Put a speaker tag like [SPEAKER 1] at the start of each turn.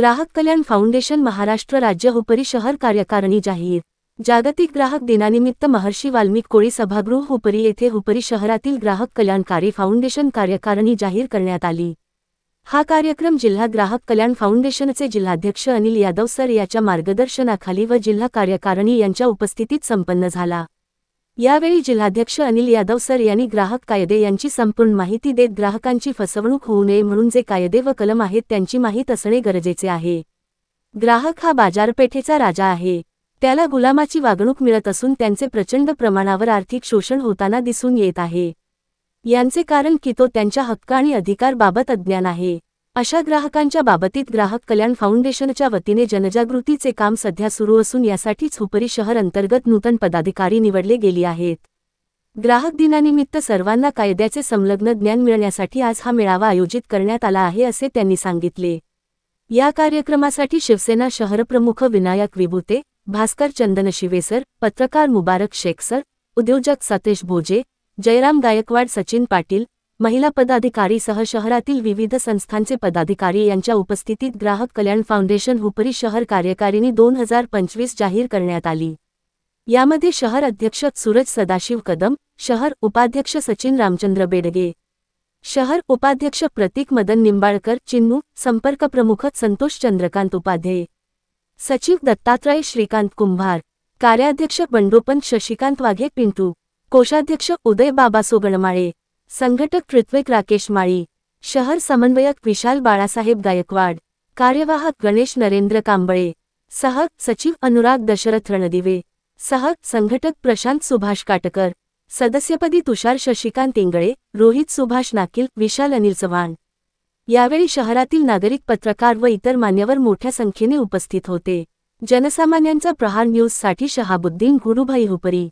[SPEAKER 1] ग्राहक कल्याण फाउंडेशन महाराष्ट्र राज्य हुपरी शहर कार्यकारिणी जाहीर। जागतिक ग्राहक दिनानिमित्त महर्षी वाल्मिक कोळी सभागृह हुपरी येथे हुपरी शहरातील ग्राहक कल्याणकारी फाउंडेशन कार्यकारिणी जाहीर करण्यात आली। हा कार्यक्रम जिल्हा ग्राहक कल्याण फाउंडेशनचे जिल्हाध्यक्ष अनिल यादव सर याच्या मार्गदर्शनाखाली व जिल्हा कार्यकारिणी यांच्या उपस्थितीत संपन्न झाला। यावेळी जिल्हाध्यक्ष अनिल यादव सर यांनी ग्राहक कायदे यांची संपूर्ण माहिती देत ग्राहकांची फसवणूक होऊ नये म्हणून जे कायदे व कलम आहेत त्यांची माहिती असणे गरजेचे आहे। ग्राहक हा बाजारपेठेचा राजा आहे, त्याला गुलामाची वागणूक मिळत असून त्यांचे प्रचंड प्रमाणावर आर्थिक शोषण होताना दिसून येत आहे। यांचे कारण की तो त्यांच्या हक्क आणि अधिकारबाबत अज्ञान आहे। अशा ग्राहकांच्या बाबतीत ग्राहक कल्याण फाउंडेशनच्या वतीने जनजागृतीचे काम सध्या सुरू असून यासाठीच हुपरी शहर अंतर्गत नूतन पदाधिकारी निवडले गेले आहेत। ग्राहक दिनानिमित्त सर्वांना कायद्याचे संलग्न ज्ञान मिळण्यासाठी आज हा मेळावा आयोजित करण्यात आला आहे असे त्यांनी सांगितले। या कार्यक्रमासाठी शिवसेना शहरप्रमुख विनायक विभुते, भास्कर चंदन शिवेसर, पत्रकार मुबारक शेख सर, उद्योजक सतेश भोजे, जयराम गायकवाड, सचिन पाटील, महिला पदाधिकारी सह शहरातील विविध संस्थांचे पदाधिकारी यांच्या उपस्थितीत ग्राहक कल्याण फाउंडेशन हुपरी शहर कार्यकारिणी 2025 जाहीर करण्यात आली। यामध्ये शहर अध्यक्ष सूरज सदाशिव कदम, शहर उपाध्यक्ष सचिन रामचंद्र बेडगे, शहर उपाध्यक्ष प्रतीक मदन निंबाळकर चिन्नू, संपर्क प्रमुख संतोष चंद्रकांत उपाध्याय, सचिव दत्तात्रय श्रीकांत कुंभार, कार्याध्यक्ष बंडोपंत शशिकांत वाघे पिंटू, कोषाध्यक्ष उदय बाबा सोगणमाळे, संघटक ऋत्विक राकेश माळी, शहर समन्वयक विशाल बाळासाहेब गायकवाड, कार्यवाहक गणेश नरेंद्र कांबळे, सह सचिव अनुराग दशरथ रणदिवे, सह संघटक प्रशांत सुभाष काटकर, सदस्यपदी तुषार शशिकांत इंगळे, रोहित सुभाष नाकील, विशाल अनिल चव्हाण। यावेळी शहरातील नागरिक, पत्रकार व इतर मान्यवर मोठ्या संख्येने उपस्थित होते। जनसामान्यांचा प्रहार न्यूजसाठी शहाबुद्दीन गुरुभाई हुपरी।